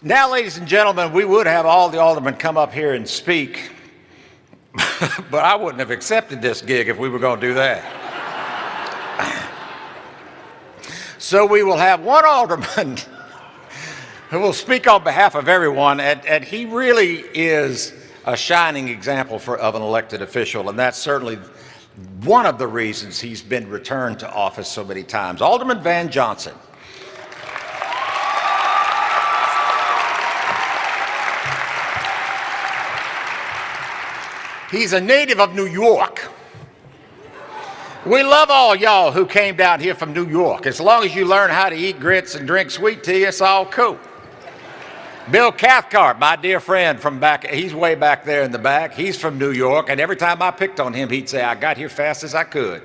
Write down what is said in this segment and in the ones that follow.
Now, ladies and gentlemen, we would have all the aldermen come up here and speak, but I wouldn't have accepted this gig if we were going to do that. So we will have one alderman who will speak on behalf of everyone, and he really is a shining example of an elected official, and that's certainly one of the reasons he's been returned to office so many times. Alderman Van Johnson. He's a native of New York. We love all y'all who came down here from New York. As long as you learn how to eat grits and drink sweet tea, it's all cool. Bill Cathcart, my dear friend from back, he's way back there in the back. He's from New York, and every time I picked on him, he'd say, I got here fast as I could.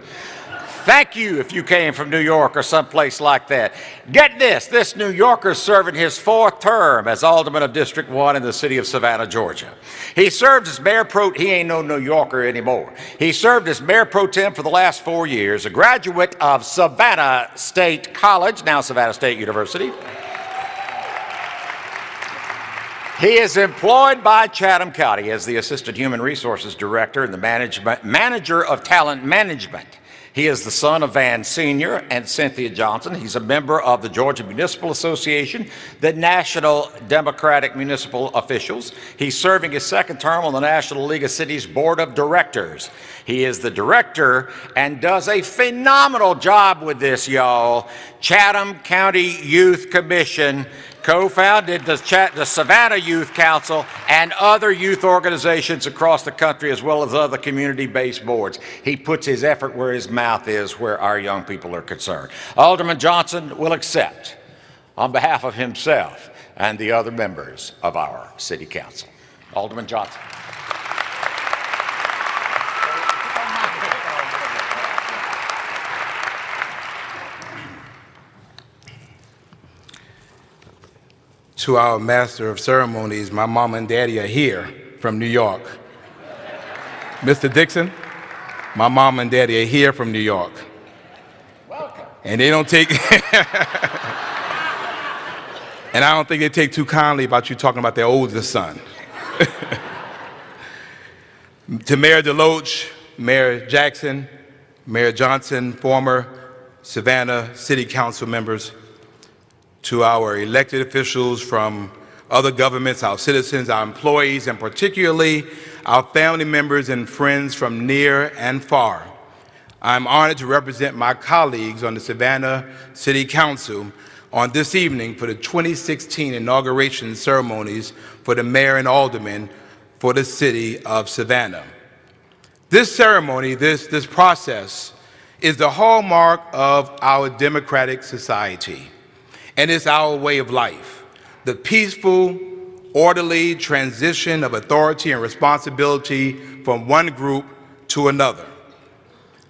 Thank you if you came from New York or someplace like that. Get this New Yorker's serving his 4th term as Alderman of District 1 in the city of Savannah, Georgia. He served as mayor he ain't no New Yorker anymore. He served as mayor pro tem for the last 4 years, a graduate of Savannah State College, now Savannah State University. He is employed by Chatham County as the Assistant Human Resources Director and the Manager of Talent Management. He is the son of Van Sr. and Cynthia Johnson. He's a member of the Georgia Municipal Association, the National Democratic Municipal Officials. He's serving his 2nd term on the National League of Cities Board of Directors. He is the director and does a phenomenal job with this, y'all. Chatham County Youth Commission co-founded the Savannah Youth Council and other youth organizations across the country, as well as other community-based boards. He puts his effort where his mouth is, where our young people are concerned. Alderman Johnson will accept, on behalf of himself and the other members of our city council. Alderman Johnson. To our master of ceremonies, my mom and daddy are here from New York. Mr. Dixon, my mom and daddy are here from New York. Welcome. And they don't take, and I don't think they take too kindly about you talking about their oldest son. To Mayor DeLoach, Mayor Jackson, Mayor Johnson, former Savannah City Council members, to our elected officials from other governments, our citizens, our employees, and particularly our family members and friends from near and far. I'm honored to represent my colleagues on the Savannah City Council on this evening for the 2016 inauguration ceremonies for the mayor and aldermen for the city of Savannah. This ceremony, this process, is the hallmark of our democratic society. And it's our way of life, the peaceful, orderly transition of authority and responsibility from one group to another.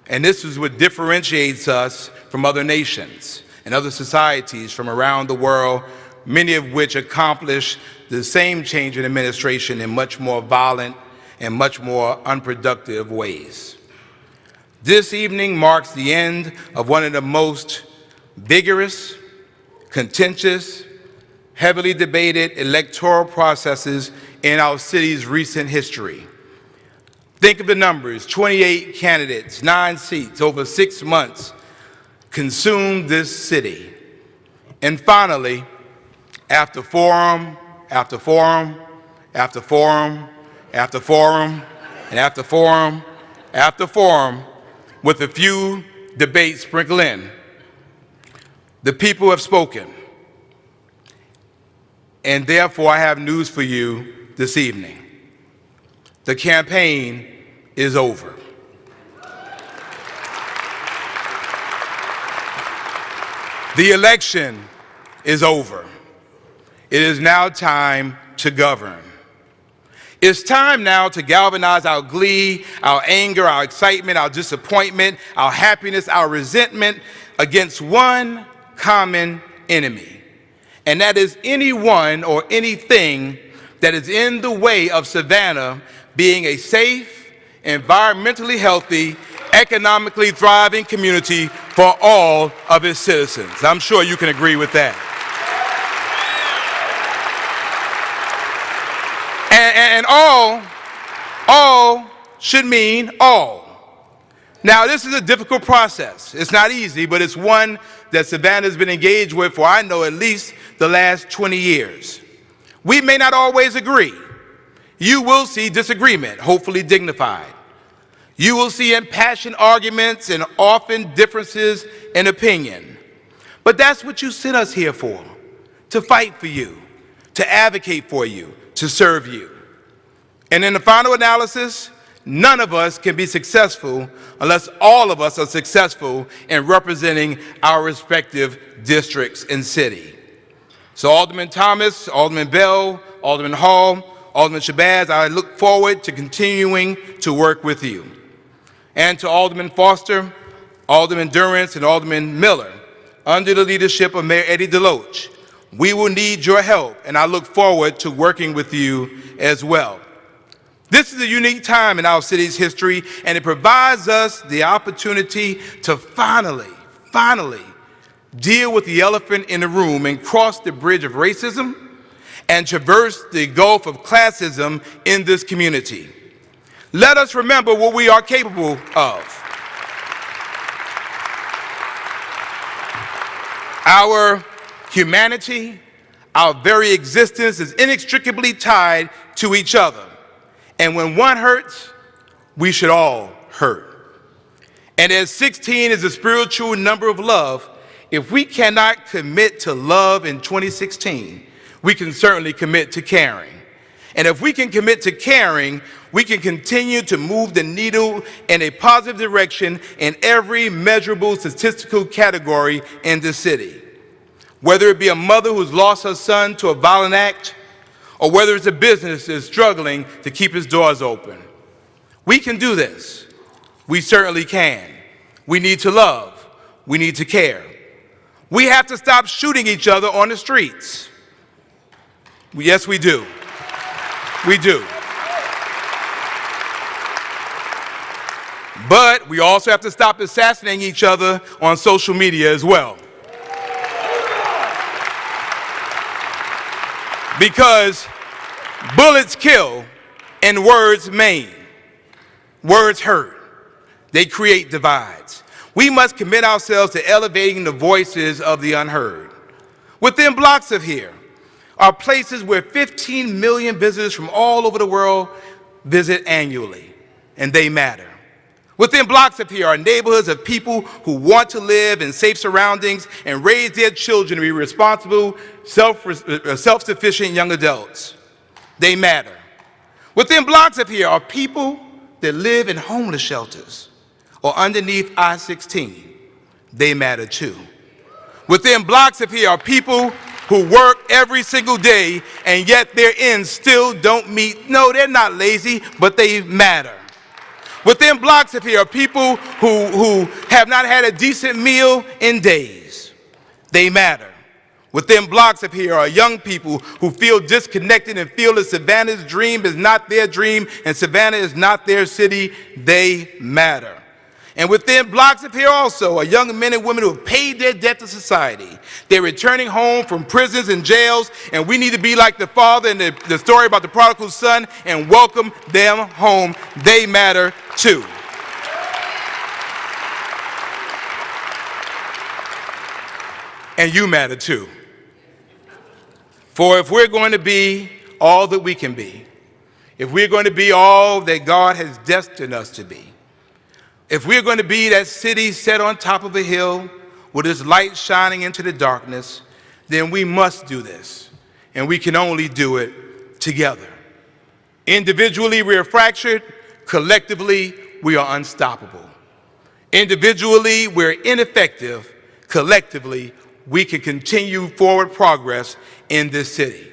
And this is what differentiates us from other nations and other societies from around the world, many of which accomplish the same change in administration in much more violent and much more unproductive ways. This evening marks the end of one of the most vigorous, contentious, heavily debated electoral processes in our city's recent history. Think of the numbers: 28 candidates, 9 seats, over 6 months consumed this city. And finally, after forum, after forum, after forum, after forum, and after forum, after forum, with a few debates sprinkled in, the people have spoken, and therefore I have news for you this evening. The campaign is over. The election is over. It is now time to govern. It's time now to galvanize our glee, our anger, our excitement, our disappointment, our happiness, our resentment against one common enemy, and that is anyone or anything that is in the way of Savannah being a safe, environmentally healthy, economically thriving community for all of its citizens. I'm sure you can agree with that. And all should mean all. Now, this is a difficult process. It's not easy, but it's one that Savannah's been engaged with for, I know, at least the last 20 years. We may not always agree. You will see disagreement, hopefully dignified. You will see impassioned arguments and often differences in opinion. But that's what you sent us here for, to fight for you, to advocate for you, to serve you. And in the final analysis, none of us can be successful unless all of us are successful in representing our respective districts and city. So Alderman Thomas, Alderman Bell, Alderman Hall, Alderman Shabazz, I look forward to continuing to work with you. And to Alderman Foster, Alderman Durrance, and Alderman Miller, under the leadership of Mayor Eddie Deloach, we will need your help, and I look forward to working with you as well. This is a unique time in our city's history, and it provides us the opportunity to finally deal with the elephant in the room and cross the bridge of racism and traverse the gulf of classism in this community. Let us remember what we are capable of. Our humanity, our very existence is inextricably tied to each other. And when one hurts, we should all hurt. And as 16 is the spiritual number of love, if we cannot commit to love in 2016, we can certainly commit to caring. And if we can commit to caring, we can continue to move the needle in a positive direction in every measurable statistical category in the city. Whether it be a mother who's lost her son to a violent act, or whether it's a business that's struggling to keep its doors open. We can do this. We certainly can. We need to love. We need to care. We have to stop shooting each other on the streets. Yes, we do. We do. But we also have to stop assassinating each other on social media as well. Because bullets kill and words maim. Words hurt. They create divides. We must commit ourselves to elevating the voices of the unheard. Within blocks of here are places where 15 million visitors from all over the world visit annually, and they matter. Within blocks of here are neighborhoods of people who want to live in safe surroundings and raise their children to be responsible, self-sufficient young adults. They matter. Within blocks of here are people that live in homeless shelters or underneath I-16. They matter too. Within blocks of here are people who work every single day and yet their ends still don't meet. No, they're not lazy, but they matter. Within blocks of here are people who have not had a decent meal in days. They matter. Within blocks of here are young people who feel disconnected and feel that Savannah's dream is not their dream and Savannah is not their city. They matter. And within blocks of here also are young men and women who have paid their debt to society. They're returning home from prisons and jails, and we need to be like the father in the story about the prodigal son and welcome them home. They matter too. And you matter too. For if we're going to be all that we can be, if we're going to be all that God has destined us to be, if we're going to be that city set on top of a hill with its light shining into the darkness, then we must do this. And we can only do it together. Individually, we are fractured. Collectively, we are unstoppable. Individually, we're ineffective. Collectively, we can continue forward progress in this city.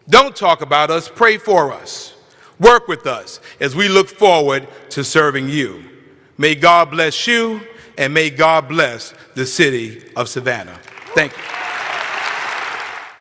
Don't talk about us, pray for us. Work with us as we look forward to serving you. May God bless you, and may God bless the city of Savannah. Thank you.